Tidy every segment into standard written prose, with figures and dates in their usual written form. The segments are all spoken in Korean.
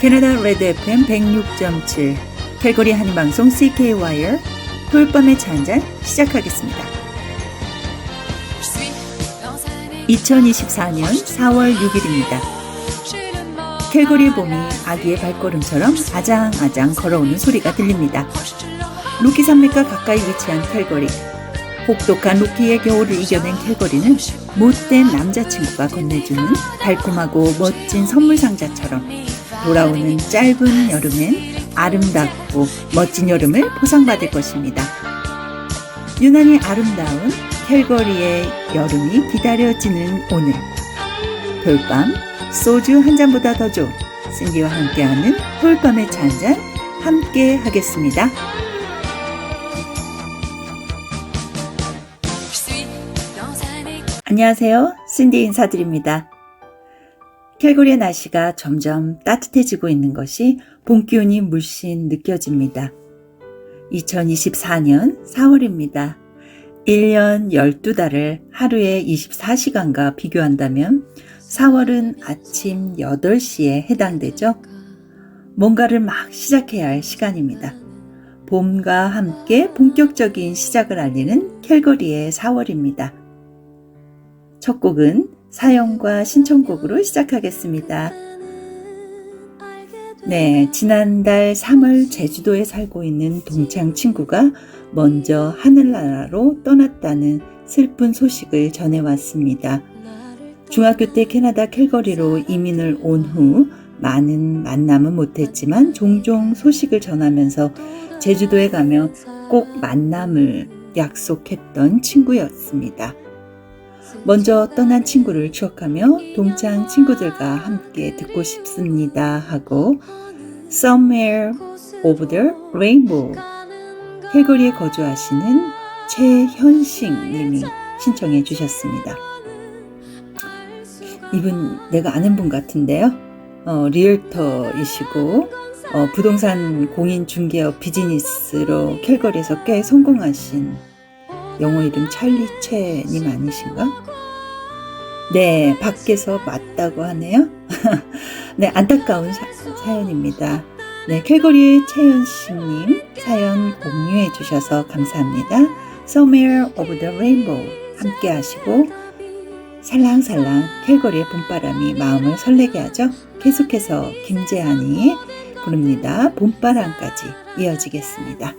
캐나다 레드 FM 106.7 캘거리 한인방송 CKWire 토요일 밤의 차 한잔 시작하겠습니다. 2024년 4월 6일입니다. 캘거리의 봄이 아기의 발걸음처럼 아장아장 걸어오는 소리가 들립니다. 로키 산맥과 가까이 위치한 캘거리. 혹독한 로키의 겨울을 이겨낸 캘거리는 못된 남자친구가 건네주는 달콤하고 멋진 선물 상자처럼 돌아오는 짧은 여름엔 아름답고 멋진 여름을 보상받을 것입니다. 유난히 아름다운 캘거리의 여름이 기다려지는 오늘. 토요일밤 소주 한 잔보다 더 좋은 신디와 함께하는 토요일밤의 차 한 잔 함께 하겠습니다. 안녕하세요. 신디 인사드립니다. 캘거리의 날씨가 점점 따뜻해지고 있는 것이 봄 기운이 물씬 느껴집니다. 2024년 4월입니다. 1년 12달을 하루에 24시간과 비교한다면 4월은 아침 8시에 해당되죠. 뭔가를 막 시작해야 할 시간입니다. 봄과 함께 본격적인 시작을 알리는 캘거리의 4월입니다. 첫 곡은 사연과 신청곡으로 시작하겠습니다. 네, 지난달 3월 제주도에 살고 있는 동창 친구가 먼저 하늘나라로 떠났다는 슬픈 소식을 전해왔습니다. 중학교 때 캐나다 캘거리로 이민을 온 후 많은 만남은 못했지만 종종 소식을 전하면서 제주도에 가면 꼭 만남을 약속했던 친구였습니다. 먼저 떠난 친구를 추억하며 동창 친구들과 함께 듣고 싶습니다 하고 Somewhere Over the Rainbow 캘거리에 거주하시는 최현식 님이 신청해 주셨습니다. 이분 내가 아는 분 같은데요. 리얼터이시고 부동산 공인중개업 비즈니스로 캘거리에서 꽤 성공하신 영어 이름 찰리 채님 아니신가? 네, 밖에서 맞다고 하네요. 네, 안타까운 사연입니다. 네, 캘거리의 최현식님 사연 공유해 주셔서 감사합니다. Somewhere Over the Rainbow 함께 하시고 살랑살랑 캘거리의 봄바람이 마음을 설레게 하죠. 계속해서 김재한이 부릅니다. 봄바람까지 이어지겠습니다.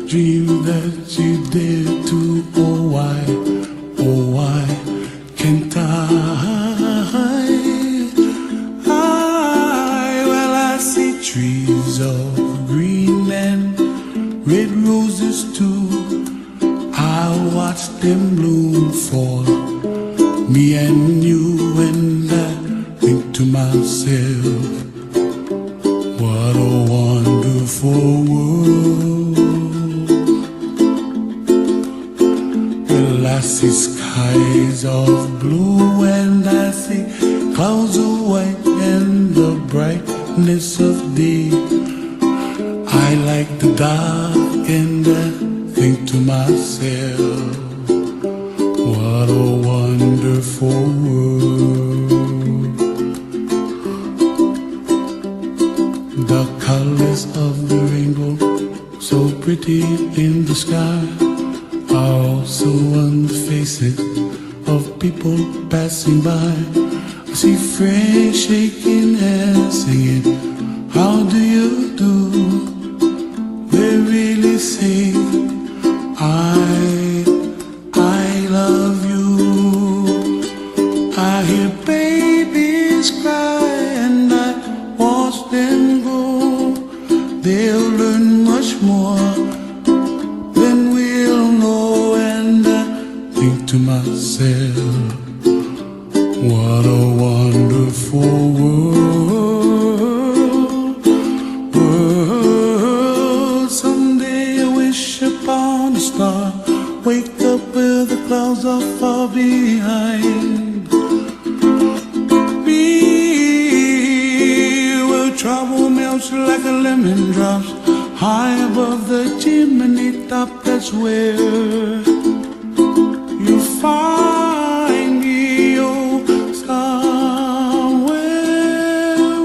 Dream that you dare to, oh why of green and red roses too. I watch them bloom for me and you, and I think to myself, what a wonderful world. Well, I see skies of blue and I see clouds of white and the brightness of day. I like the dark and I think to myself, what a wonderful world. The colors of the rainbow, so pretty in the sky, are also on the faces of people passing by. I see friends shaking hands, singing, how do you do? They really say, I love you. I hear babies cry and I watch them grow. They'll learn much more than we'll know, and I think to myself, what a wonderful world. Someday I wish upon a star, wake up where the clouds are far behind me, where trouble melts like a lemon drops high above the chimney top. That's where you find me, oh, somewhere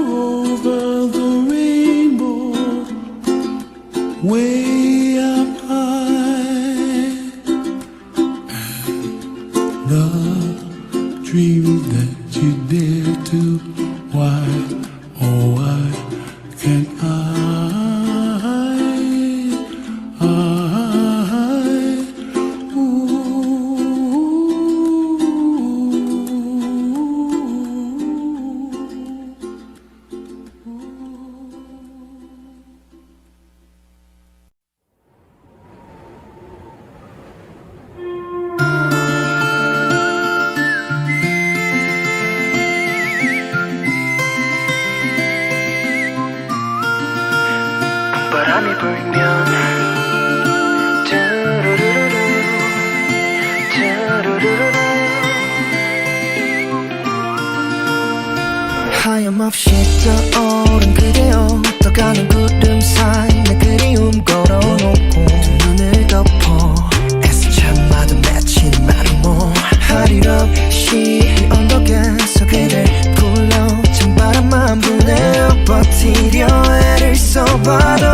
over the rainbow, way up high. The dreams that you dare to, why, oh why can't I, ooh. 바람이 불면 뚜루루루루 뚜루루루루 하염없이 떠오른 그대여 떠가는 구름 사이 내 그리움 걸어놓고 두 눈을 덮어 애써 참아도 맺힌 마른 몸 할 일 없이 이 언덕에서 그댈 불러 찬바람만 불네어 버티려 애를 써봐도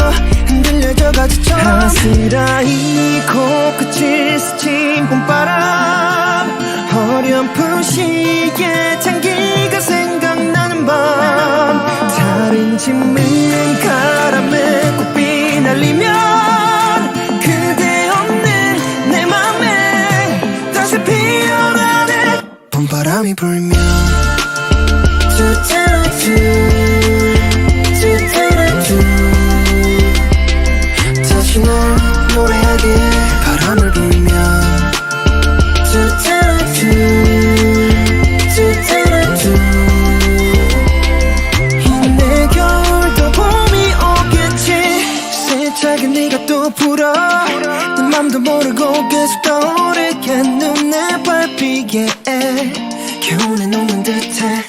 흔들려져 가지처럼 아스라이 코끝을 스친 봄바람 어렴풋 시에 향기가 생각나는 밤 다른 짓는 가람에 꽃비 날리면 그대 없는 내 맘에 다시 피어나는 봄바람이 불면 다시 널 노래하게 바람을 불면 내 겨울도 봄이 오겠지 세차게 네가 또 불어 내 맘도 모르고 계속 떠오르게 눈에 밟히게 겨우내 녹는 듯해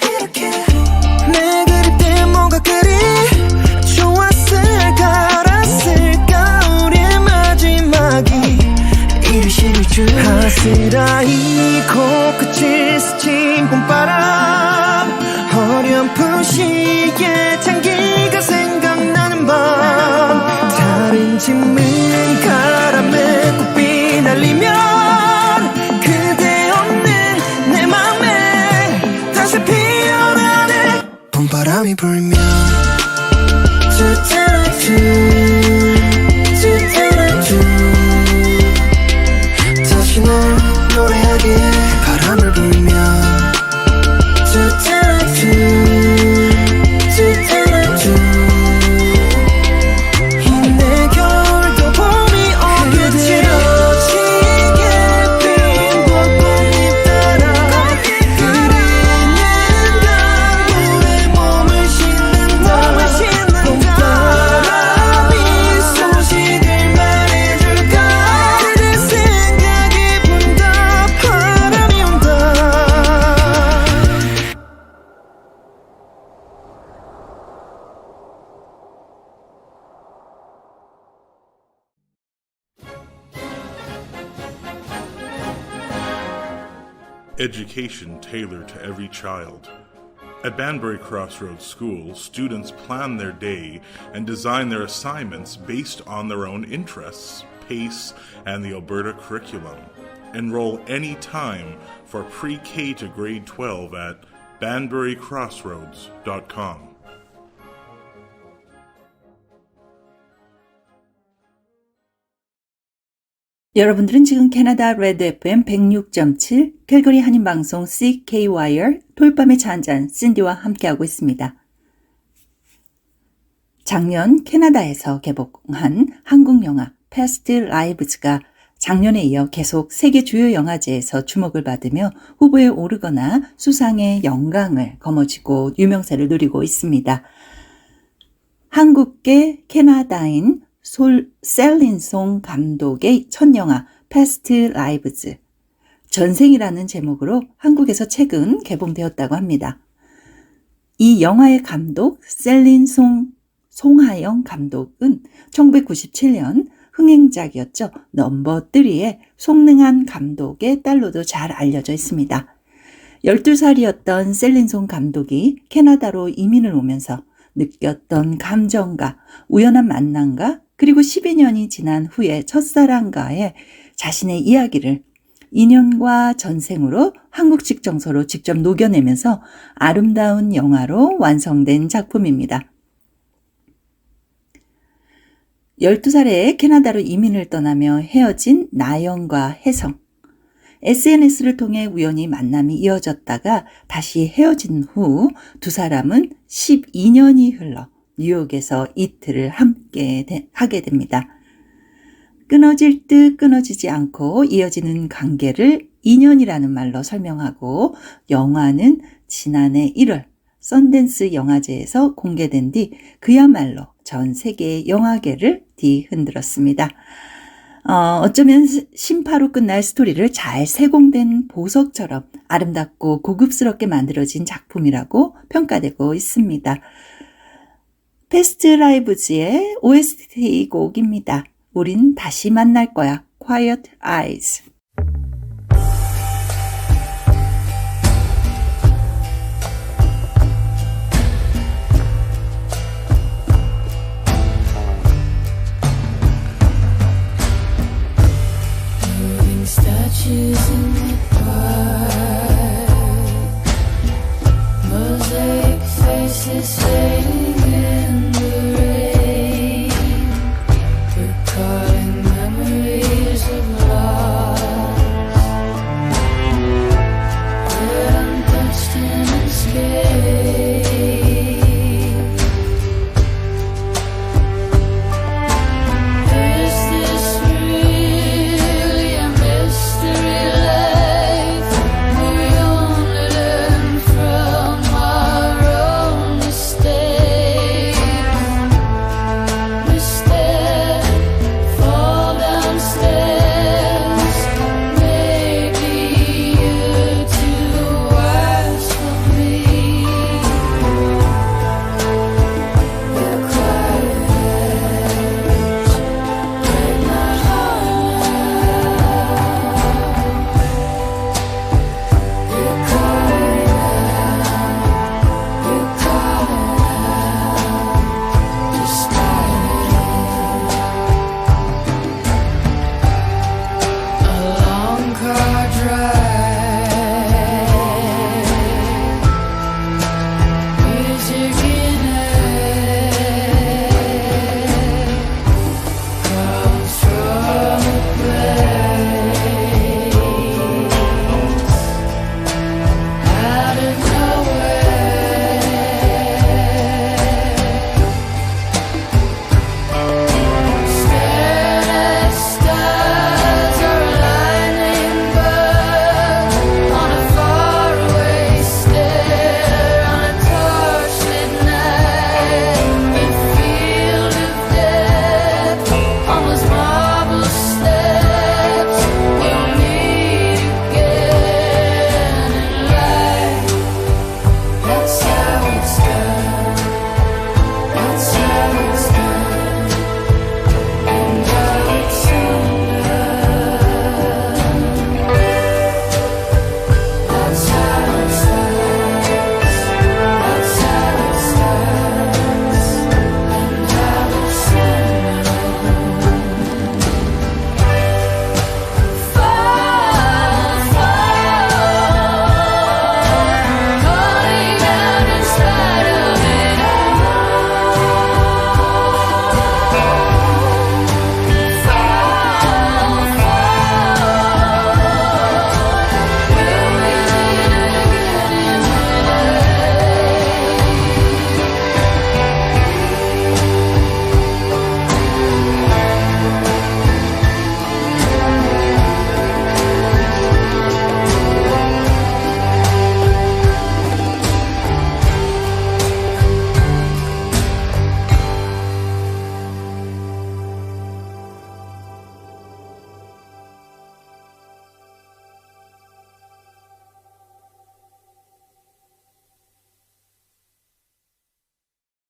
내 그릴 때 뭐가 그리 좋았을까 알았을까 우리의 마지막이 이리 싫을 줄 아스라이 코끝을 스친 봄바람 어렴풋 시에 향기가 생각나는 밤 다른 짓는 가람에 꽃비 날리면 그대 없는 내 맘에 다시 피어나는 봄바람이 불면 다시 널 노래하게 바람을 불면 education tailored to every child. At Banbury Crossroads School, students plan their day and design their assignments based on their own interests, pace, and the Alberta curriculum. Enroll anytime for pre-K to grade 12 at banburycrossroads.com. 여러분들은 지금 캐나다 레드 FM 106.7 캘거리 한인방송 CKYR 토요밤의 차 한잔 신디와 함께하고 있습니다. 작년 캐나다에서 개봉한 한국 영화 Past Lives가 작년에 이어 계속 세계 주요 영화제에서 주목을 받으며 후보에 오르거나 수상의 영광을 거머쥐고 유명세를 누리고 있습니다. 한국계 캐나다인 셀린송 감독의 첫 영화 Past Lives, 전생이라는 제목으로 한국에서 최근 개봉되었다고 합니다. 이 영화의 감독 송하영 감독은 1997년 흥행작이었죠. 넘버 3의 송능한 감독의 딸로도 잘 알려져 있습니다. 12살이었던 셀린송 감독이 캐나다로 이민을 오면서 느꼈던 감정과 우연한 만남과 그리고 12년이 지난 후에 첫사랑과의 자신의 이야기를 인연과 전생으로 한국식 정서로 직접 녹여내면서 아름다운 영화로 완성된 작품입니다. 12살에 캐나다로 이민을 떠나며 헤어진 나영과 혜성. SNS를 통해 우연히 만남이 이어졌다가 다시 헤어진 후 두 사람은 12년이 흘러 뉴욕에서 이틀을 함께 하게 됩니다. 끊어질 듯 끊어지지 않고 이어지는 관계를 인연이라는 말로 설명하고 영화는 지난해 1월 썬댄스 영화제에서 공개된 뒤 그야말로 전 세계 영화계를 뒤흔들었습니다. 어쩌면 심파로 끝날 스토리를 잘 세공된 보석처럼 아름답고 고급스럽게 만들어진 작품이라고 평가되고 있습니다. 패스트 라이브즈의 OST 곡입니다. 우린 다시 만날 거야. Quiet Eyes. Statues in the park, mosaic faces fading in the rain, recalling memories of love.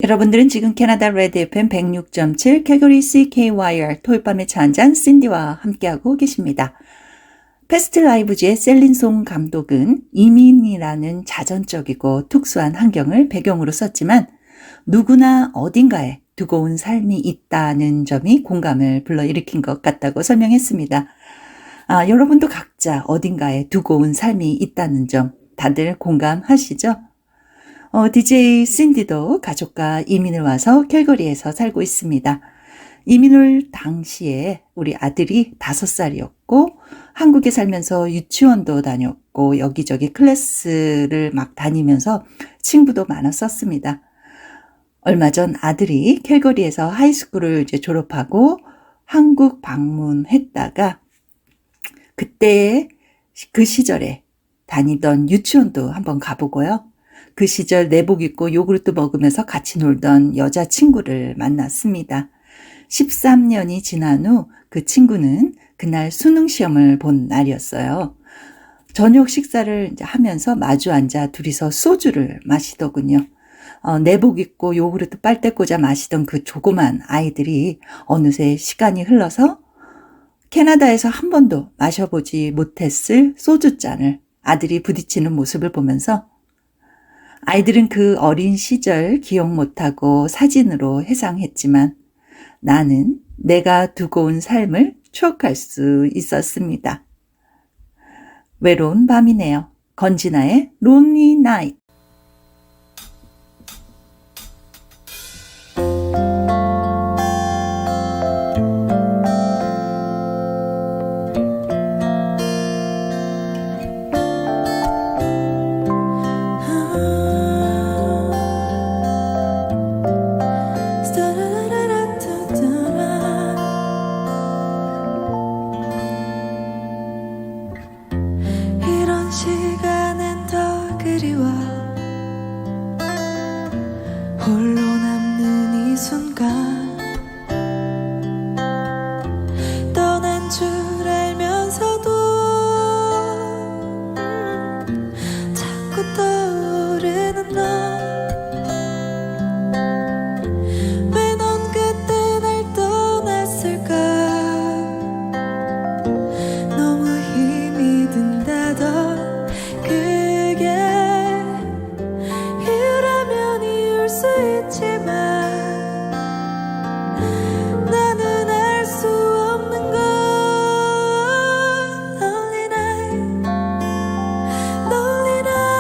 여러분들은 지금 캐나다 레드 FM 106.7 캘거리 CKYR 토요밤의 차 한잔 신디와 함께하고 계십니다. 패스트 라이브즈의 셀린송 감독은 이민이라는 자전적이고 특수한 환경을 배경으로 썼지만 누구나 어딘가에 두고 온 삶이 있다는 점이 공감을 불러일으킨 것 같다고 설명했습니다. 여러분도 각자 어딘가에 두고 온 삶이 있다는 점 다들 공감하시죠? DJ 신디도 가족과 이민을 와서 캘거리에서 살고 있습니다. 이민 올 당시에 우리 아들이 5살이었고 한국에 살면서 유치원도 다녔고 여기저기 클래스를 막 다니면서 친구도 많았었습니다. 얼마 전 아들이 캘거리에서 하이스쿨을 이제 졸업하고 한국 방문했다가 그때 그 시절에 다니던 유치원도 한번 가보고요. 그 시절 내복 입고 요구르트 먹으면서 같이 놀던 여자친구를 만났습니다. 13년이 지난 후 그 친구는 그날 수능 시험을 본 날이었어요. 저녁 식사를 이제 하면서 마주 앉아 둘이서 소주를 마시더군요. 내복 입고 요구르트 빨대 꽂아 마시던 그 조그만 아이들이 어느새 시간이 흘러서 캐나다에서 한 번도 마셔보지 못했을 소주잔을 아들이 부딪히는 모습을 보면서 아이들은 그 어린 시절 기억 못하고 사진으로 해상했지만 나는 내가 두고 온 삶을 추억할 수 있었습니다. 외로운 밤이네요. 건진아의 Lonely Night. 이런 시간엔 더 그리워 홀로 남는 이 순간 떠난 줄 알면서도 자꾸 떠오르는 너 왜 넌 그때 날 떠났을까 너무 힘이 든다던 그게 이유라면 이유일 수 있지만 나는 알 수 없는 건 Lonely night, lonely night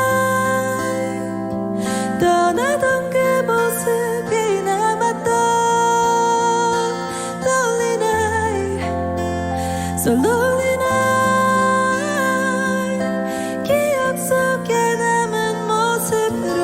떠나던 그 모습이 남았던 Lonely night, so lonely night 기억 속에 남은 모습으로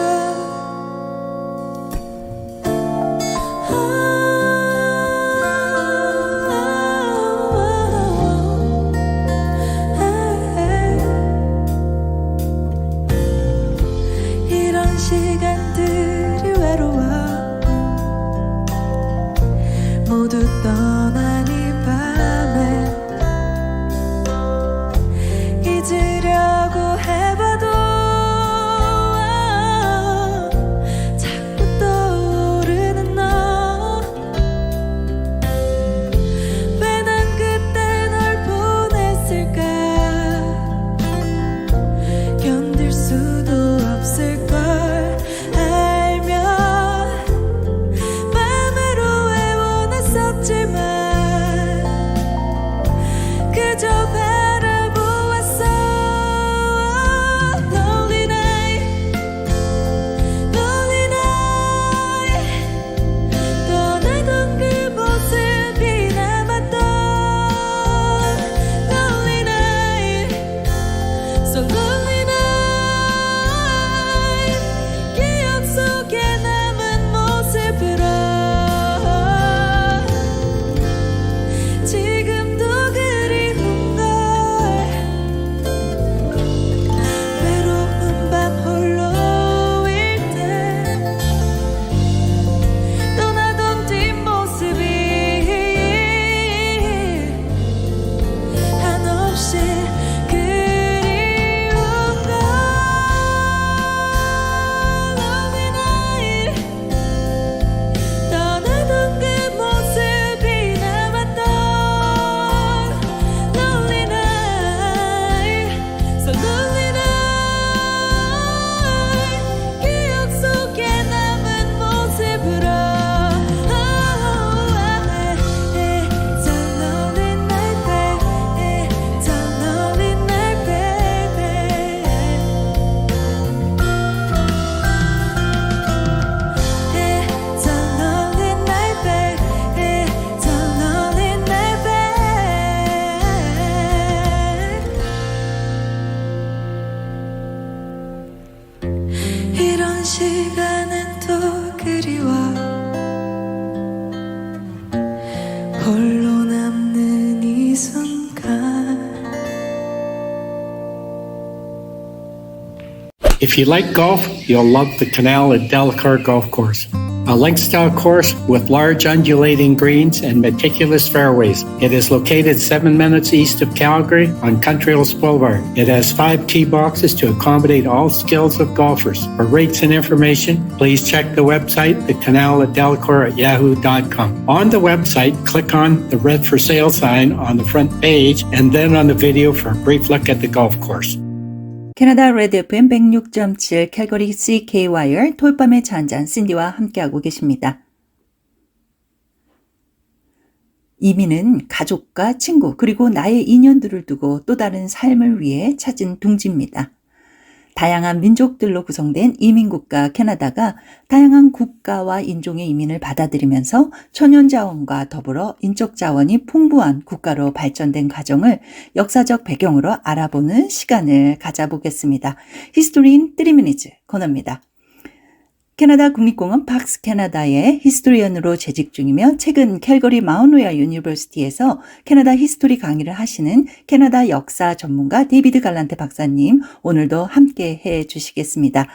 이런 시간들이 외로워 모두 떠난 이 밤에 잊으려고 해봐도 자꾸 떠오르는 너 왜 난 그때 널 보냈을까 견딜 수도 없을걸 알면 밤으로 애원했었지만 홀로 남는 이 순간 If you like golf, you'll love the Canal at Delacar Golf Course. A link-style course with large undulating greens and meticulous fairways. It is located 7 minutes east of Calgary on Country Hills Boulevard. It has 5 tee boxes to accommodate all skills of golfers. For rates and information, please check the website, thecanal@delacar@yahoo.com. On the website, click on the red for sale sign on the front page and then on the video for a brief look at the golf course. 캐나다 레드 FM 106.7 캘거리 CKYR 토요밤의 차 한잔 신디와 함께하고 계십니다. 이민은 가족과 친구 그리고 나의 인연들을 두고 또 다른 삶을 위해 찾은 둥지입니다. 다양한 민족들로 구성된 이민국가 캐나다가 다양한 국가와 인종의 이민을 받아들이면서 천연자원과 더불어 인적자원이 풍부한 국가로 발전된 과정을 역사적 배경으로 알아보는 시간을 가져보겠습니다. 히스토리인 3미니츠 코너입니다. 캐나다 국립공원 박스 캐나다의 히스토리언으로 재직 중이며 최근 캘거리 마운웨어 유니버시티에서 캐나다 히스토리 강의를 하시는 캐나다 역사 전문가 데이비드 갈란테 박사님 오늘도 함께 해 주시겠습니다.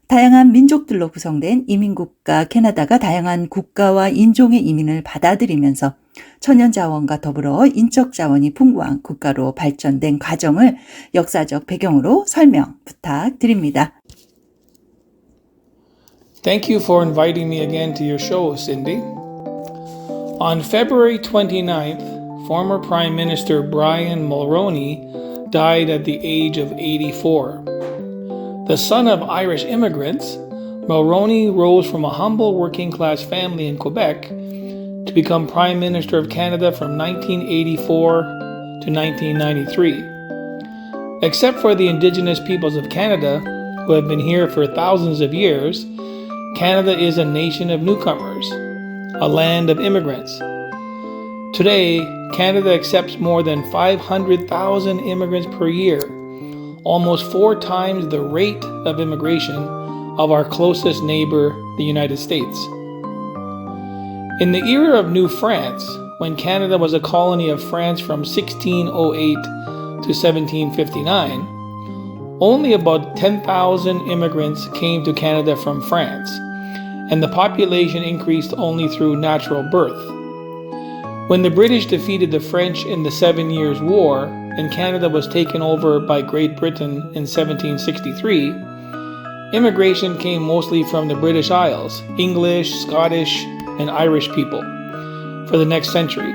다양한 민족들로 구성된 이민국가 캐나다가 다양한 국가와 인종의 이민을 받아들이면서 천연자원과 더불어 인적자원이 풍부한 국가로 발전된 과정을 역사적 배경으로 설명 부탁드립니다. Thank you for inviting me again to your show, Cindy. On February 29th, former Prime Minister Brian Mulroney died at the age of 84. The son of Irish immigrants, Mulroney rose from a humble working-class family in Quebec to become Prime Minister of Canada from 1984 to 1993. Except for the Indigenous peoples of Canada, who have been here for thousands of years, Canada is a nation of newcomers, a land of immigrants. Today, Canada accepts more than 500,000 immigrants per year, almost 4 times the rate of immigration of our closest neighbor, the United States. In the era of New France, when Canada was a colony of France from 1608 to 1759, only about 10,000 immigrants came to Canada from France, and the population increased only through natural birth. When the British defeated the French in the 7 Years' War and Canada was taken over by Great Britain in 1763, immigration came mostly from the British Isles, English, Scottish, and Irish people, for the next century.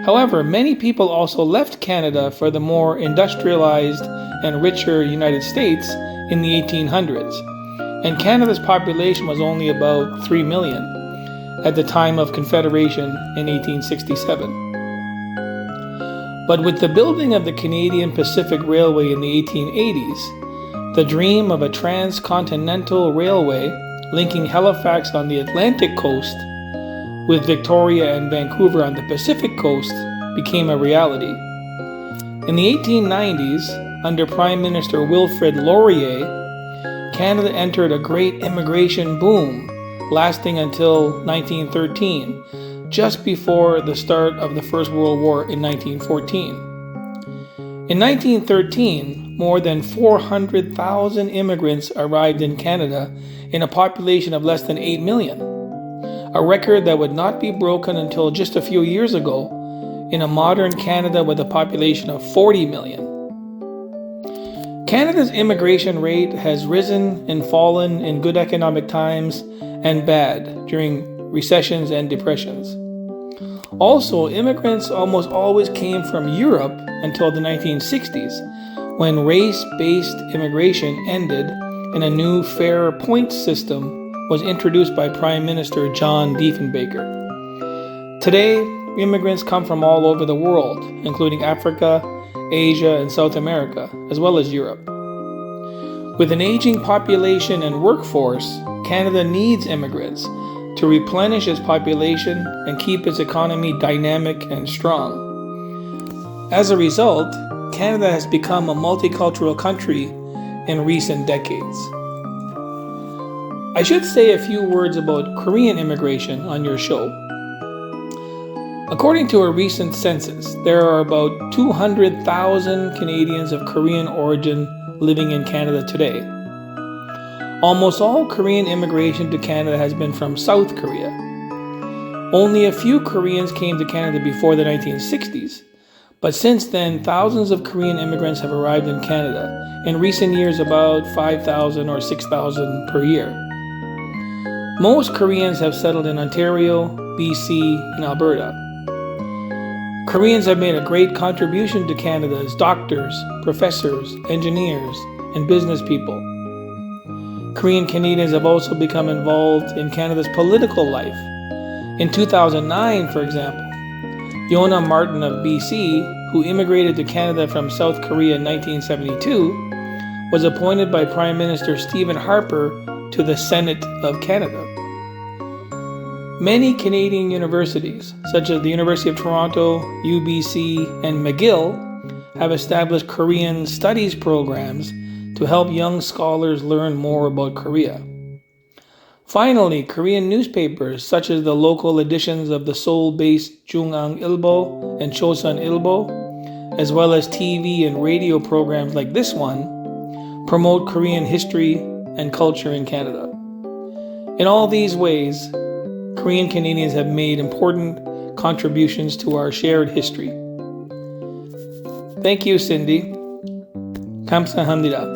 However, many people also left Canada for the more industrialized and richer United States in the 1800s, and Canada's population was only about 3 million at the time of Confederation in 1867. But with the building of the Canadian Pacific Railway in the 1880s, the dream of a transcontinental railway linking Halifax on the Atlantic coast with Victoria and Vancouver on the Pacific coast became a reality. In the 1890s, under Prime Minister Wilfrid Laurier, Canada entered a great immigration boom lasting until 1913, just before the start of the First World War in 1914. In 1913, more than 400,000 immigrants arrived in Canada in a population of less than 8 million, a record that would not be broken until just a few years ago in a modern Canada with a population of 40 million. Canada's immigration rate has risen and fallen in good economic times and bad during recessions and depressions. Also, immigrants almost always came from Europe until the 1960s, when race-based immigration ended and a new fair points system was introduced by Prime Minister John Diefenbaker. Today, immigrants come from all over the world, including Africa, Asia, and South America, as well as Europe. With an aging population and workforce, Canada needs immigrants to replenish its population and keep its economy dynamic and strong. As a result, Canada has become a multicultural country in recent decades. I should say a few words about Korean immigration on your show. According to a recent census, there are about 200,000 Canadians of Korean origin living in Canada today. Almost all Korean immigration to Canada has been from South Korea. Only a few Koreans came to Canada before the 1960s, but since then, thousands of Korean immigrants have arrived in Canada. In recent years, about 5,000 or 6,000 per year. Most Koreans have settled in Ontario, BC, and Alberta. Koreans have made a great contribution to Canada as doctors, professors, engineers, and business people. Korean Canadians have also become involved in Canada's political life. In 2009, for example, Yona Martin of BC, who immigrated to Canada from South Korea in 1972, was appointed by Prime Minister Stephen Harper to the Senate of Canada. Many Canadian universities, such as the University of Toronto, UBC, and McGill, have established Korean studies programs to help young scholars learn more about Korea. Finally, Korean newspapers, such as the local editions of the Seoul-based Jungang Ilbo and Chosun Ilbo, as well as TV and radio programs like this one, promote Korean history and culture in Canada. In all these ways, Korean Canadians have made important contributions to our shared history. Thank you, Cindy. 감사합니다.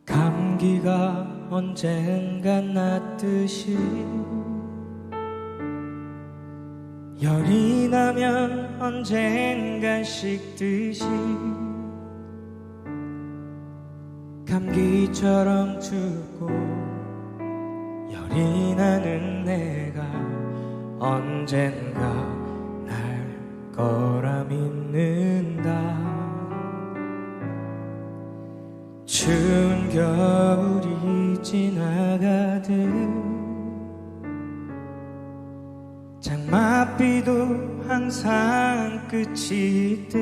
감기가 언젠가 낫듯이 열이 나면 언젠간 식듯이 감기처럼 춥고 열이 나는 내가 언젠가 날 거라 믿는다. 추운 겨울이 지나가듯 장맛비도 항상 끝이 있듯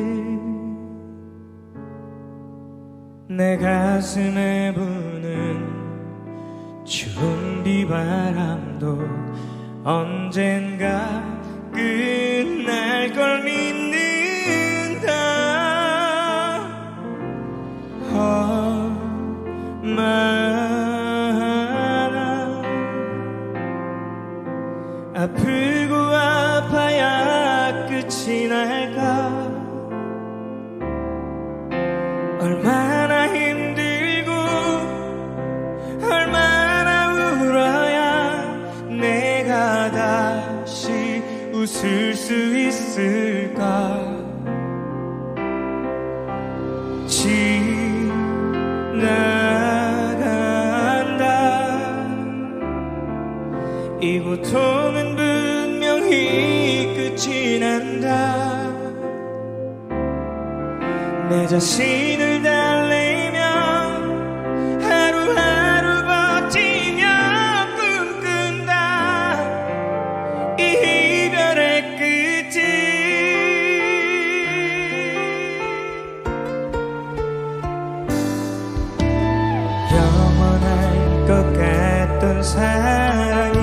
내 가슴에 부는 추운 비바람도 언젠가 끝날 걸 믿는다. 얼마나 아프고 아파야 끝이 날까. 얼마나 힘들고 얼마나 울어야 내가 다시 웃을 수 있을까. 지나간다. 이 고통은 분명히 끝이 난다. 내 자신을 달래며 하루하루 버티며 꿈꾼다. 이 이별의 끝을 영원할 것 같던 사랑이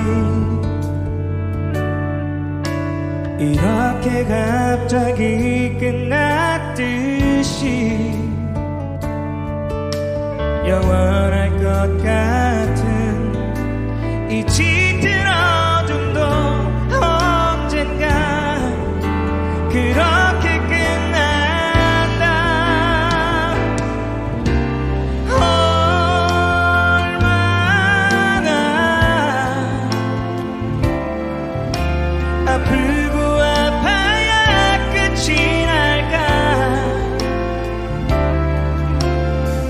이렇게 갑자기 끝났듯이 영원할 것 같은 이 짙은 어둠도 언젠가 그렇게 끝난다. 얼마나 아프고 아파야 끝이 날까.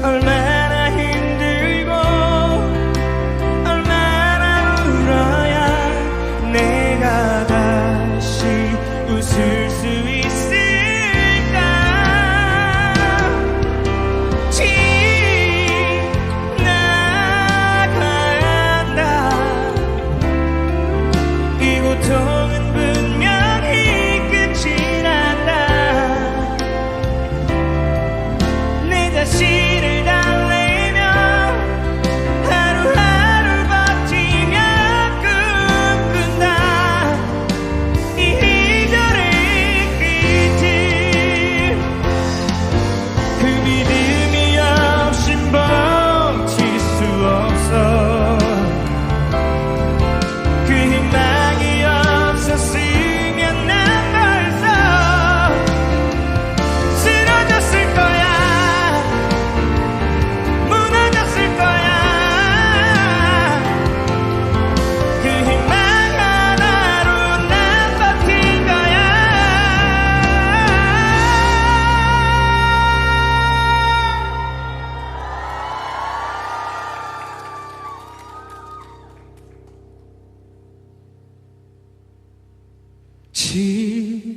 얼마나 힘들고 얼마나 울어야 내가 다시 웃을 수 있을까. 지나간다. 이 지나간다.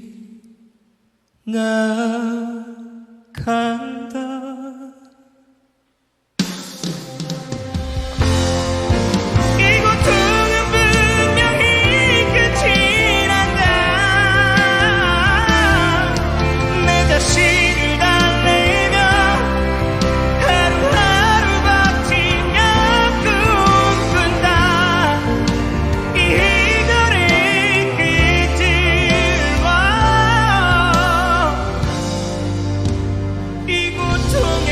이 고통은 분명히 끝이 난다. 내 자신을 달래며 하루하루 버티며 꿈꾼다. 이거를 끝들과 이 고통의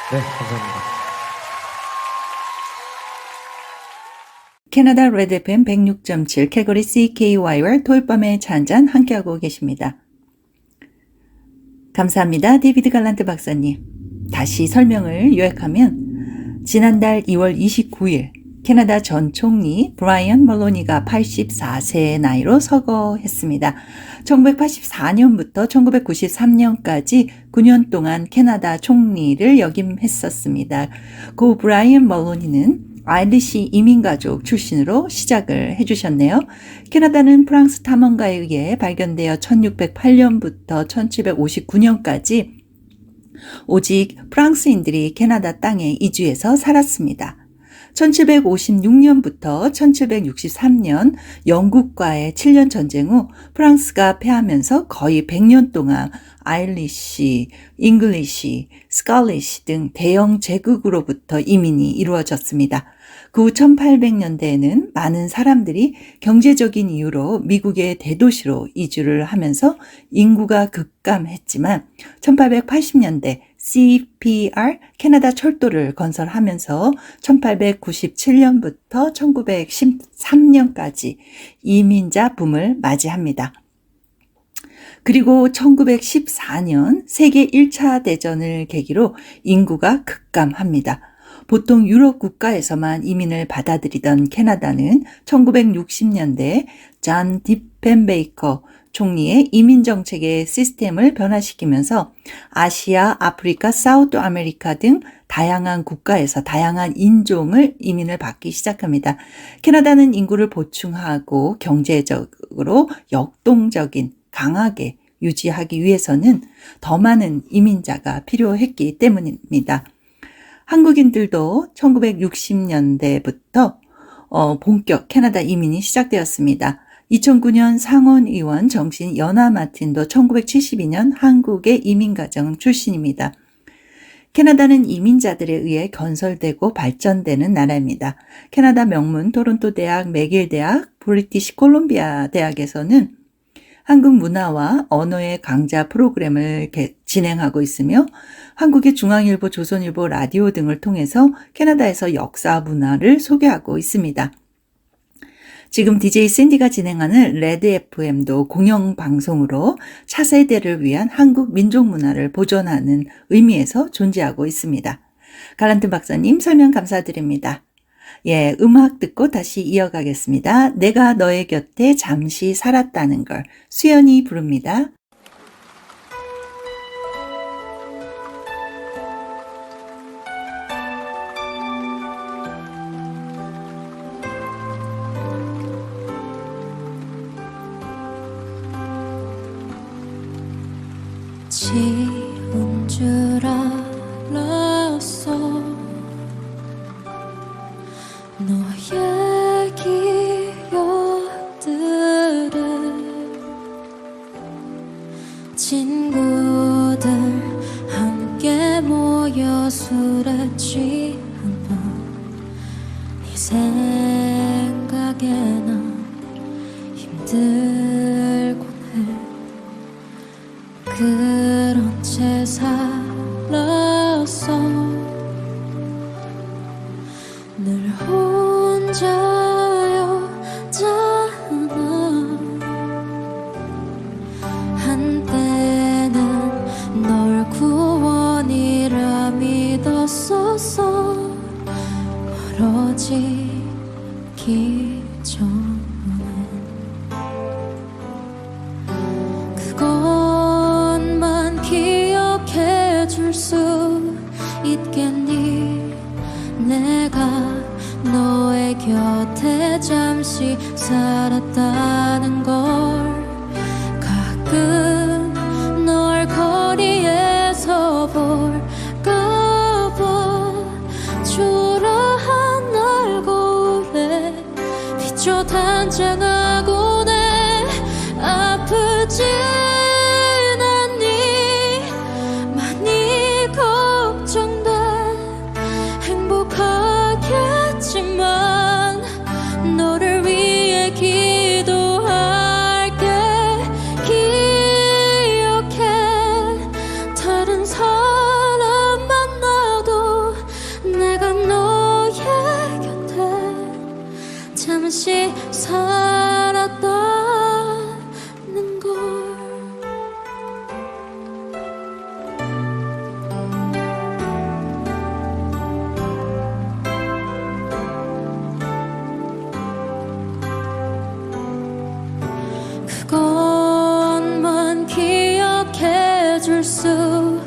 네, 감사합니다. 캐나다 레드 FM 106.7 캘거리 CKYR 토요밤의 차 한잔 함께하고 계십니다. 감사합니다. 데이비드 갈란트 박사님. 다시 설명을 요약하면 지난달 2월 29일 캐나다 전 총리 브라이언 멀로니가 84세의 나이로 서거했습니다. 1984년부터 1993년까지 9년 동안 캐나다 총리를 역임했었습니다. 고 브라이언 멀로니는 아일리시 이민가족 출신으로 시작을 해주셨네요. 캐나다는 프랑스 탐험가에 의해 발견되어 1608년부터 1759년까지 오직 프랑스인들이 캐나다 땅에 이주해서 살았습니다. 1756년부터 1763년 영국과의 7년 전쟁 후 프랑스가 패하면서 거의 100년 동안 아일리시, 잉글리시, 스칼리시 등 대영 제국으로부터 이민이 이루어졌습니다. 그 후 1800년대에는 많은 사람들이 경제적인 이유로 미국의 대도시로 이주를 하면서 인구가 급감했지만 1880년대 CPR 캐나다 철도를 건설하면서 1897년부터 1913년까지 이민자 붐을 맞이합니다. 그리고 1914년 세계 1차 대전을 계기로 인구가 급감합니다. 보통 유럽 국가에서만 이민을 받아들이던 캐나다는 1960년대 존 디펜베이커 총리의 이민 정책의 시스템을 변화시키면서 아시아, 아프리카, 사우스 아메리카 등 다양한 국가에서 다양한 인종을 이민을 받기 시작합니다. 캐나다는 인구를 보충하고 경제적으로 역동적인 강하게 유지하기 위해서는 더 많은 이민자가 필요했기 때문입니다. 한국인들도 1960년대부터 본격 캐나다 이민이 시작되었습니다. 2009년 상원의원 정신 연아 마틴도 1972년 한국의 이민가정 출신입니다. 캐나다는 이민자들에 의해 건설되고 발전되는 나라입니다. 캐나다 명문 토론토 대학, 맥길 대학, 브리티시 콜롬비아 대학에서는 한국 문화와 언어의 강좌 프로그램을 진행하고 있으며 한국의 중앙일보, 조선일보, 라디오 등을 통해서 캐나다에서 역사 문화를 소개하고 있습니다. 지금 DJ 샌디가 진행하는 레드 FM도 공영방송으로 차세대를 위한 한국 민족문화를 보존하는 의미에서 존재하고 있습니다. 갈란트 박사님 설명 감사드립니다. 예, 음악 듣고 다시 이어가겠습니다. 내가 너의 곁에 잠시 살았다는 걸 수연이 부릅니다. 지운 줄 알았어 너의 기억들을 친구들 함께 모여 술에 취한 네 생각에 난 힘들곤 해 그런 채 살았어 늘 혼자였잖아 그것만 기억해 줄 수 있겠니? 내가 너의 곁에 잠시 살았다는 걸. 가끔 널 거리에서 볼까봐 초라한 날 거울에 비춰 단장하곤 해. 아프진 않니? 많이 걱정돼. 행복하겠지만 너를 위해 기도할게. 기억해. 다른 사람 만나도 내가 너의 곁에 잠시 살았다는 걸. 그것만 기억해 줄 수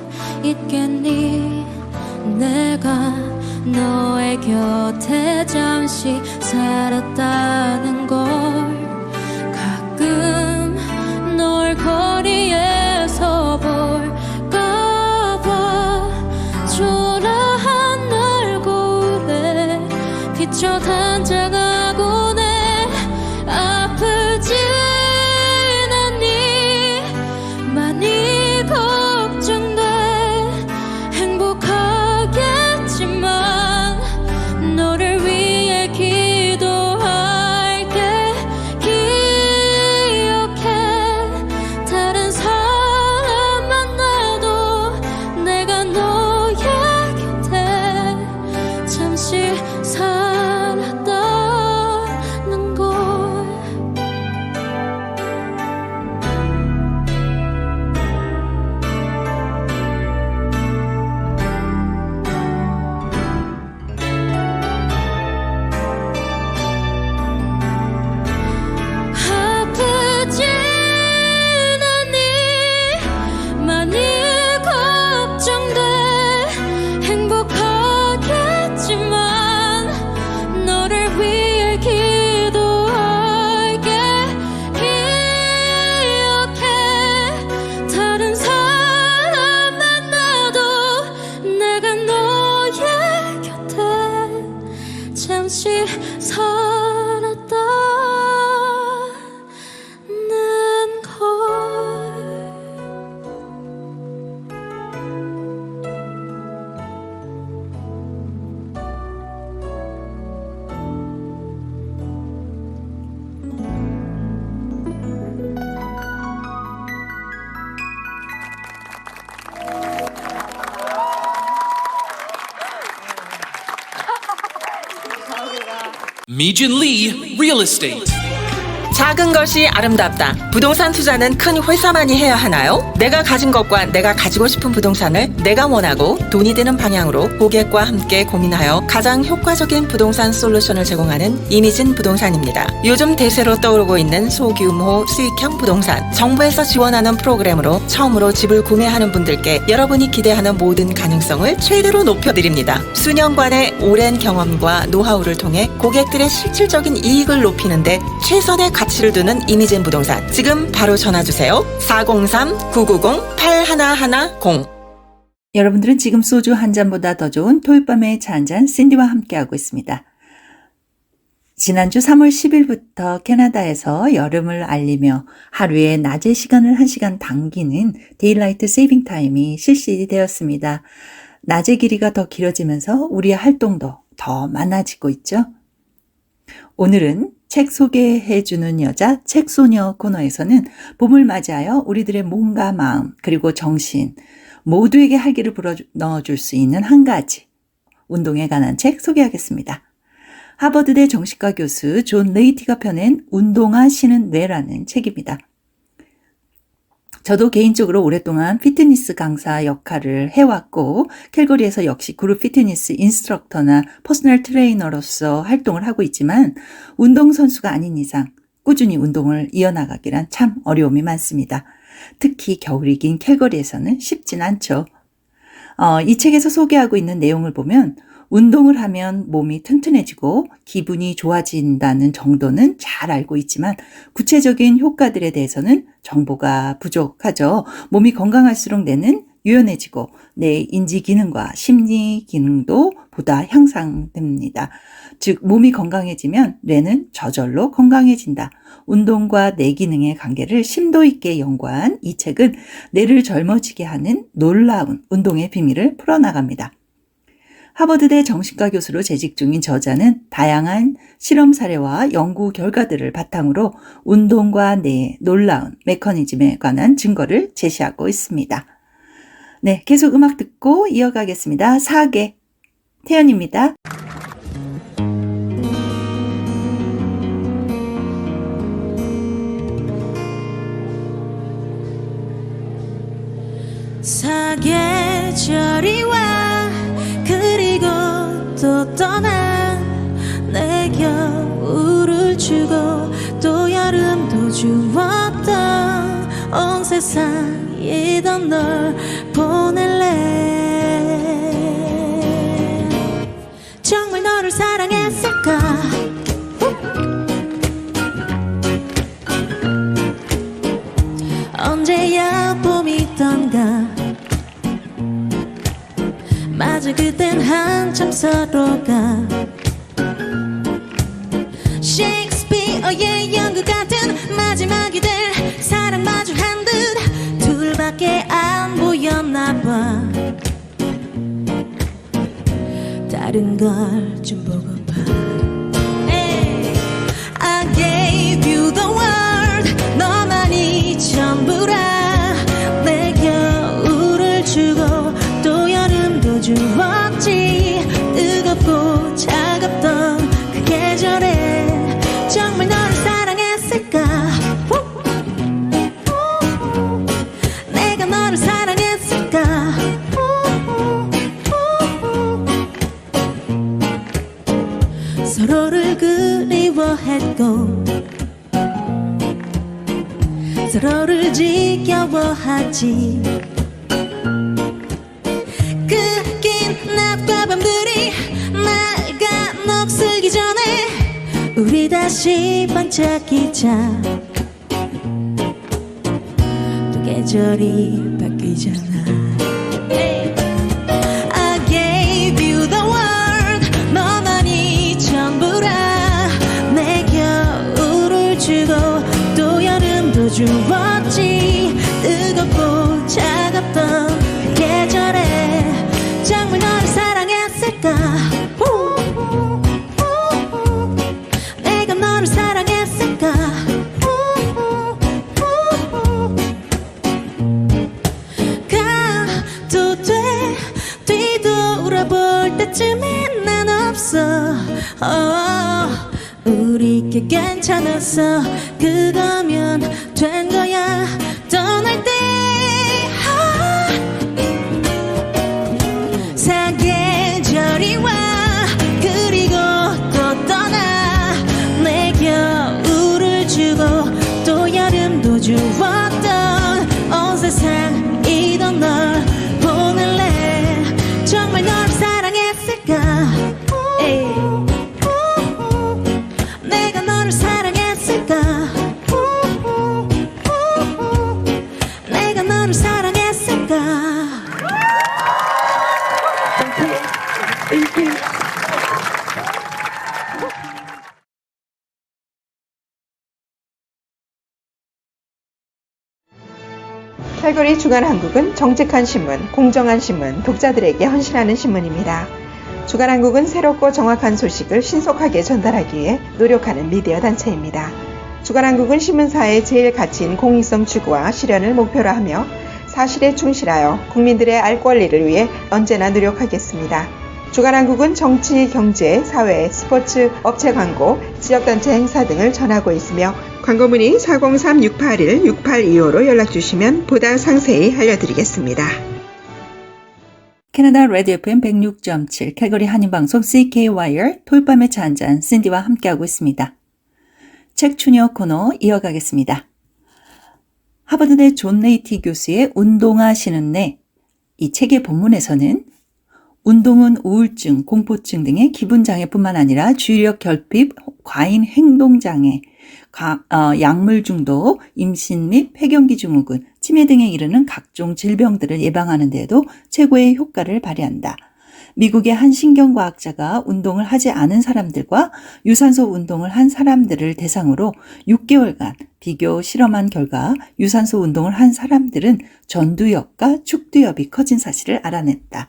있겠니? 내가 너의 곁에 잠시 살았다는 걸. 가끔 널 거리에서 볼까봐 초라한 날 거울에 비춰 단장하곤 해. 아프진 않니? 많이 걱정돼. 행복하겠지만 너를 위해 기도할게. 기억해. 다른 사람 만나도 내가 너의 곁에 잠시 살았다는 걸. 아프진 않니? 많이 걱정돼. 행복하겠지만 너를 위해 기도할게. 기억해. 다른 사람 만나도 내가 너의 곁에 잠시 살았다는 걸. Mijin Lee Real Estate. 작은 것이 아름답다. 부동산 투자는 큰 회사만이 해야 하나요? 내가 가진 것과 내가 가지고 싶은 부동산을 내가 원하고 돈이 되는 방향으로 고객과 함께 고민하여 가장 효과적인 부동산 솔루션을 제공하는 이미진 부동산입니다. 요즘 대세로 떠오르고 있는 소규모 수익형 부동산, 정부에서 지원하는 프로그램으로 처음으로 집을 구매하는 분들께 여러분이 기대하는 모든 가능성을 최대로 높여드립니다. 수년간의 오랜 경험과 노하우를 통해 고객들의 실질적인 이익을 높이는데 최선의 가치를 두는 이미진 부동산. 지금 바로 전화주세요. 403-990-8110. 여러분들은 지금 소주 한 잔보다 더 좋은 토요밤의 차 한 잔 신디와 함께하고 있습니다. 지난주 3월 10일부터 캐나다에서 여름을 알리며 하루에 낮의 시간을 1시간 당기는 데일라이트 세이빙 타임이 실시되었습니다. 낮의 길이가 더 길어지면서 우리의 활동도 더 많아지고 있죠. 오늘은 책 소개해주는 여자 책소녀 코너에서는 봄을 맞이하여 우리들의 몸과 마음 그리고 정신 모두에게 활기를 불어넣어줄 수 있는 한 가지 운동에 관한 책 소개하겠습니다. 하버드대 정신과 교수 존 레이티가 펴낸 운동하시는 뇌라는 책입니다. 저도 개인적으로 오랫동안 피트니스 강사 역할을 해왔고 캘거리에서 역시 그룹 피트니스 인스트럭터나 퍼스널 트레이너로서 활동을 하고 있지만 운동선수가 아닌 이상 꾸준히 운동을 이어나가기란 참 어려움이 많습니다. 특히 겨울이 긴 캘거리에서는 쉽진 않죠. 이 책에서 소개하고 있는 내용을 보면 운동을 하면 몸이 튼튼해지고 기분이 좋아진다는 정도는 잘 알고 있지만 구체적인 효과들에 대해서는 정보가 부족하죠. 몸이 건강할수록 뇌는 유연해지고 뇌 인지 기능과 심리 기능도 보다 향상됩니다. 즉 몸이 건강해지면 뇌는 저절로 건강해진다. 운동과 뇌 기능의 관계를 심도 있게 연구한 이 책은 뇌를 젊어지게 하는 놀라운 운동의 비밀을 풀어나갑니다. 하버드대 정신과 교수로 재직 중인 저자는 다양한 실험 사례와 연구 결과들을 바탕으로 운동과 뇌의 놀라운 메커니즘에 관한 증거를 제시하고 있습니다. 네, 계속 음악 듣고 이어가겠습니다. 사계 태연입니다. 사계절이 와 그리고 또 떠나 내 겨울을 주고 또 여름도 주었던 온 세상이던 널 보낼래 정말 너를 사랑했을까 언제야 봄이던가 맞아 그땐 한참 서로가 셰익스피어의 연극 같은 마지막이 될 사랑 마주한 듯 둘밖에 안 보였나봐 다른 걸 좀 보고파 I gave you the world 너만이 전부라 내 겨울을 주고 또 여름도 주었지 뜨겁고 차갑던 그 계절에 정말 너를 사랑했을까 내가 너를 사랑했을까 서로를 그리워했고 서로를 지겨워하지 그 긴 낮과 밤들이 날가 녹슬기 전에 우리 다시 반짝이자 또 계절이 바뀌잖아 I gave you the world 너만이 전부라 내 겨울을 주고 또 여름도 주었지 뜨겁고 차갑던 그 계절에 정말 너를 사랑했을까 내가 너를 사랑했을까 가도 돼 뒤돌아볼 때쯤엔 난 없어 우리 꽤 괜찮았어 그거면 된 거야 떠날 때 사계절이 와 그리고 또 떠나 내 겨울을 주고 또 여름도 주었던 온 세상이던 널 보낼래 정말 널 사랑했을까 내가 너를 사랑했을까 내가 너를 사랑했을까 캘거리 주간 한국은 정직한 신문, 공정한 신문, 독자들에게 헌신하는 신문입니다. 주간 한국은 새롭고 정확한 소식을 신속하게 전달하기 위해 노력하는 미디어 단체입니다. 주간 한국은 신문사의 제일 가치인 공익성 추구와 실현을 목표로 하며 사실에 충실하여 국민들의 알 권리를 위해 언제나 노력하겠습니다. 주간 한국은 정치, 경제, 사회, 스포츠, 업체 광고, 지역단체 행사 등을 전하고 있으며 광고 문의 403-681-6825로 연락주시면 보다 상세히 알려드리겠습니다. 캐나다 레드 FM 106.7 캘거리 한인방송 CKYR 토요밤의 차 한잔 신디와 함께하고 있습니다. 책 추녀 코너 이어가겠습니다. 하버드대 존 레이티 교수의 운동화 신은 이 책의 본문에서는 운동은 우울증, 공포증 등의 기분장애뿐만 아니라 주의력 결핍, 과잉 행동장애, 약물 중독, 임신 및 폐경기 증후군, 치매 등에 이르는 각종 질병들을 예방하는 데에도 최고의 효과를 발휘한다. 미국의 한 신경과학자가 운동을 하지 않은 사람들과 유산소 운동을 한 사람들을 대상으로 6개월간 비교 실험한 결과 유산소 운동을 한 사람들은 전두엽과 축두엽이 커진 사실을 알아냈다.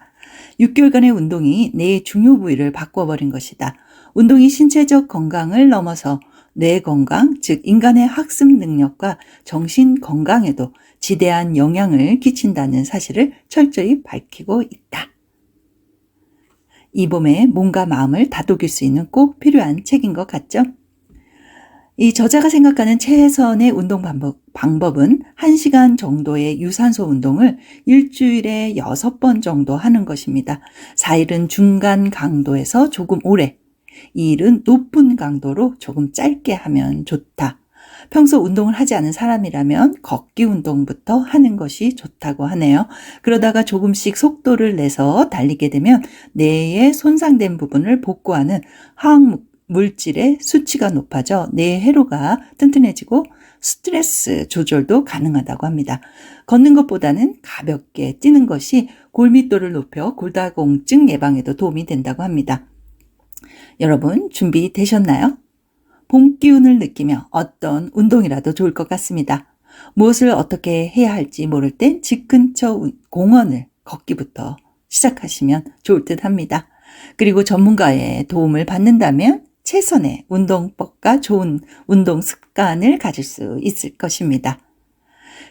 6개월간의 운동이 뇌의 중요 부위를 바꿔버린 것이다. 운동이 신체적 건강을 넘어서 뇌 건강, 즉 인간의 학습 능력과 정신 건강에도 지대한 영향을 끼친다는 사실을 철저히 밝히고 있다. 이 봄에 몸과 마음을 다독일 수 있는 꼭 필요한 책인 것 같죠? 이 저자가 생각하는 최선의 운동 방법은 1시간 정도의 유산소 운동을 일주일에 6번 정도 하는 것입니다. 4일은 중간 강도에서 조금 오래, 2일은 높은 강도로 조금 짧게 하면 좋다. 평소 운동을 하지 않은 사람이라면 걷기 운동부터 하는 것이 좋다고 하네요. 그러다가 조금씩 속도를 내서 달리게 되면 뇌의 손상된 부분을 복구하는 화학 물질의 수치가 높아져 뇌 회로가 튼튼해지고 스트레스 조절도 가능하다고 합니다. 걷는 것보다는 가볍게 뛰는 것이 골밀도를 높여 골다공증 예방에도 도움이 된다고 합니다. 여러분 준비되셨나요? 봄 기운을 느끼며 어떤 운동이라도 좋을 것 같습니다. 무엇을 어떻게 해야 할지 모를 땐 집 근처 공원을 걷기부터 시작하시면 좋을 듯 합니다. 그리고 전문가의 도움을 받는다면 최선의 운동법과 좋은 운동 습관을 가질 수 있을 것입니다.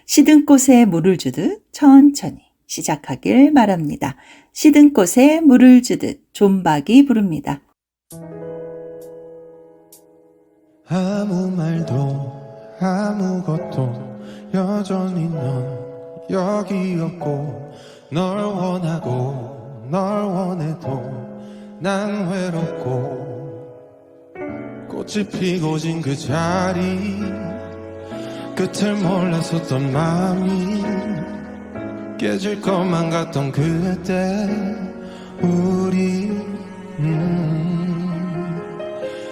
시든 꽃에 물을 주듯 천천히 시작하길 바랍니다. 시든 꽃에 물을 주듯 존박이 부릅니다. 아무 말도 아무것도 여전히 넌 여기 없고 널 원하고 널 원해도 난 외롭고 꽃이 피고 진 그 자리 끝을 몰랐었던 마음이 깨질 것만 같던 그때 우리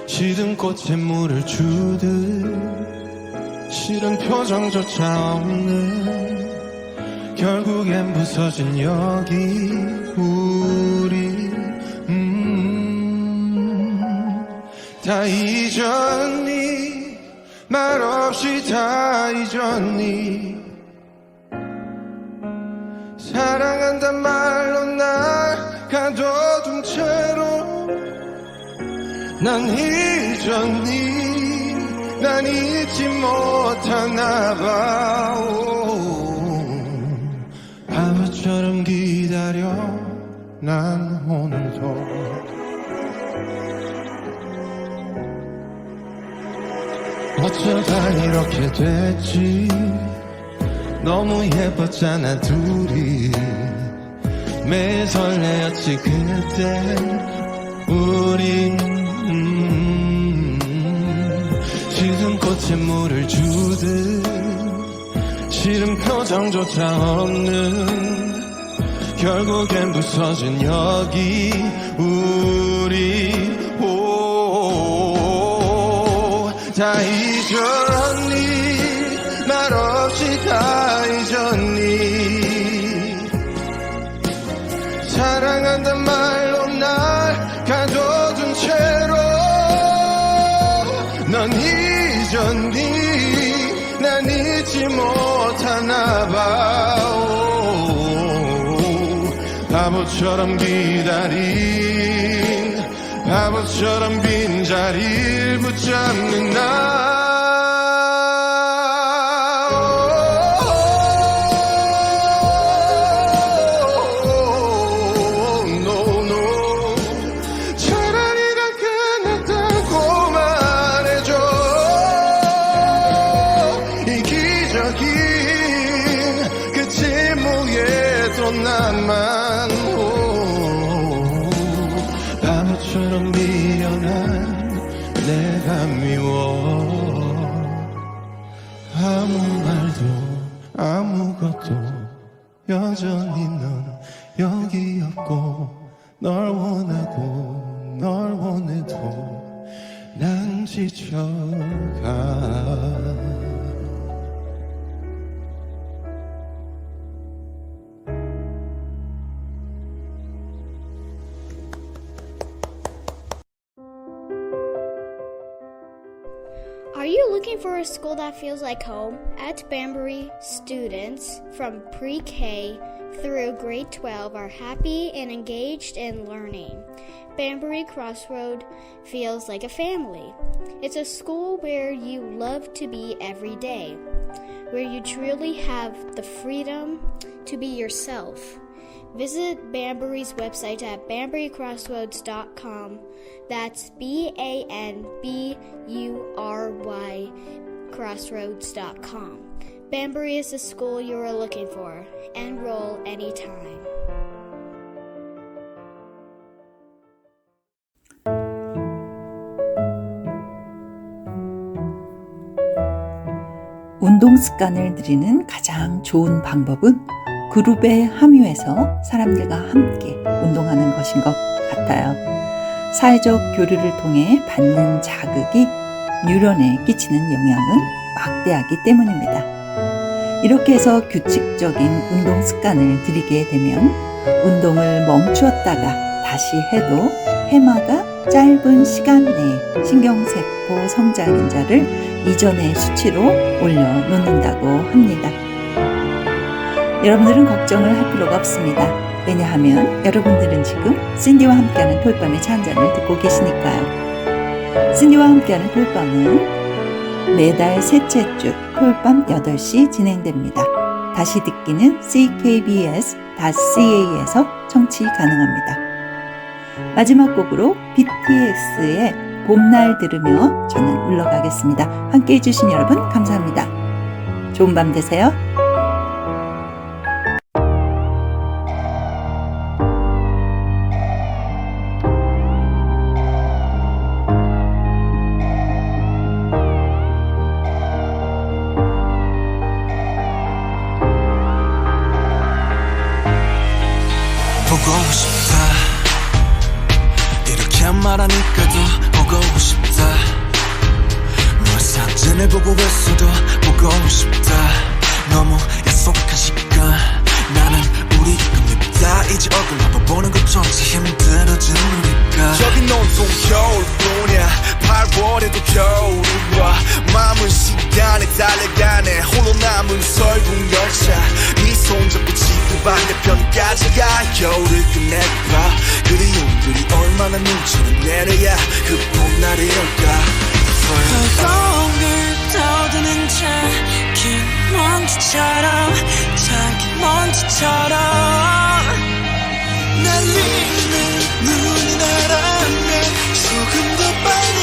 시든 꽃에 물을 주듯 싫은 표정조차 없는 결국엔 부서진 여기 우리 다 잊었니 말없이 다 잊었니 사랑한단 말로 날 가둬둔 채로 난 잊었니 난 잊지 못하나 봐 바보처럼 기다려 난 오늘도 어쩌다 이렇게 됐지 너무 예뻤잖아 둘이 매일 설레었지 그때 우린 시든 꽃에 물을 주듯 싫은 표정조차 없는 결국엔 부서진 여기 우리 다 잊었니 말없이 다 잊었니 사랑한단 말로 날 가둬둔 채로 넌 잊었니 난 잊지 못하나 봐 바보처럼 기다린 바보처럼 빈자리를 붙잡는 나 차라리 다 끝났다고 말해줘 이기적인 그 침묵에도 나만 바보처럼 미련한 내가 미워 아무 말도 아무것도 여전히 넌 여기였고 널 원하고 널 원해도 난 지쳐가. Are you looking for a school that feels like home? At Banbury, students from pre-K through grade 12 are happy and engaged in learning. Banbury Crossroad feels like a family. It's a school where you love to be every day, where you truly have the freedom to be yourself. Visit Banbury's website at banburycrossroads.com. That's BANBURY crossroads.com. Banbury is the school you are looking for. Enroll anytime. 운동 습관을 들이는 가장 좋은 방법은 그룹에 함유해서 사람들과 함께 운동하는 것인 것 같아요. 사회적 교류를 통해 받는 자극이 뉴런에 끼치는 영향은 막대하기 때문입니다. 이렇게 해서 규칙적인 운동 습관을 들이게 되면 운동을 멈추었다가 다시 해도 해마다 짧은 시간 내에 신경세포 성장 인자를 이전의 수치로 올려놓는다고 합니다. 여러분들은 걱정을 할 필요가 없습니다. 왜냐하면 여러분들은 지금 신디와 함께하는 토요밤의 차 한잔을 듣고 계시니까요. 신디와 함께하는 토요밤은 매달 셋째 주 토요밤 8시 진행됩니다. 다시 듣기는 ckbs.ca에서 청취 가능합니다. 마지막 곡으로 BTS의 봄날 들으며 저는 물러가겠습니다. 함께해 주신 여러분 감사합니다. 좋은 밤 되세요. 보고 싶다 이렇게 말하니까도 보고 싶다 너의 사진을 보고 있어도 보고 싶다 너무 약속한 시간 나는 우리 꿈이다 이제 얼굴 한번 보는 것조차 힘들어진 우리가 저기 온통 겨울뿐이야 8월에도 겨울이 와 마음은 시간에 달려가네 홀로 남은 설국 열차 네 손잡고 지구 반대편까지 가 겨울을 끝내봐 그리움들이 얼마나 눈치를 내려야 그 봄날이 올까 허공을 떠드는 작은 먼지처럼 작은 먼지처럼 날리는 눈이 나라면 조금 더 빨리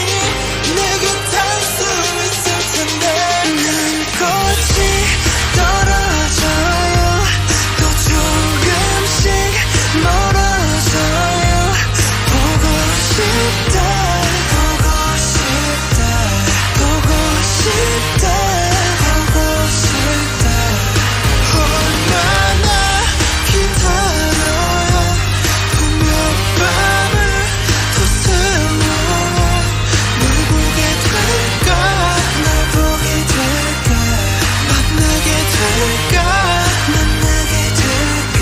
내게 닿을 수 있을 텐데 난 꽃이 떨어져요 또 조금씩 멀어져요 보고 싶다 보고 싶다 보고 싶다 보고 싶다 얼마나 기다려야 분명 밤을 더 새로워 널 보게 될까 날 보게 될까 만나게 될까 만나게 될까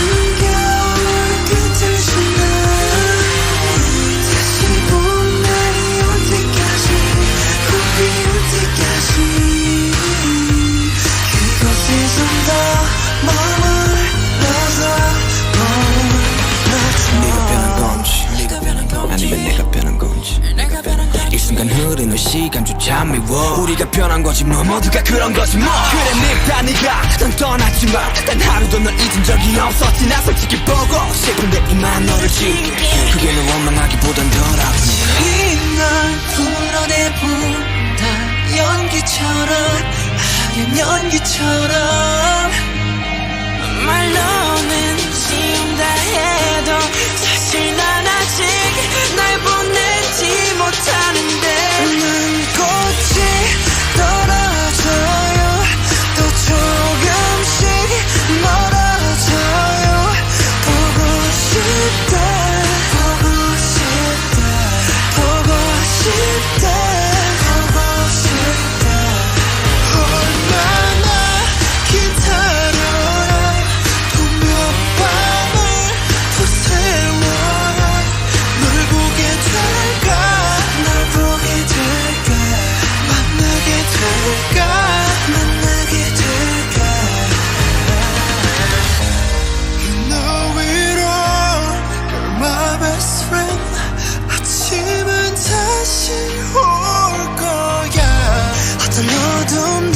숨겨올 끝을 지나 다시 봄날이 올 때까지 봄이 올 때까지 그곳에 좀 더 머물러서 네가 변한 건지 아니면 내가 변한 건지 이 순간 흐르는 시간조차 미워 우리가 변한 거지 뭐 모두가 그런 거지 뭐 그래 늙다 네가 넌 떠났지만 단 하루도 널 잊은 적이 없었지 나 솔직히 보고 싶은데 이만 너를 지울게 그게 널 원망하기보단 덜 아프니까 이날 풀어내본다 연기처럼 하얀 연기처럼 말로는 지운다 해도 사실 난 아직 날 보내지 못하는데 난 꽃이 떨어져 될까 만나게 될까 You know it all You're my best friend 아침은 다시 올 거야 어떤 어둠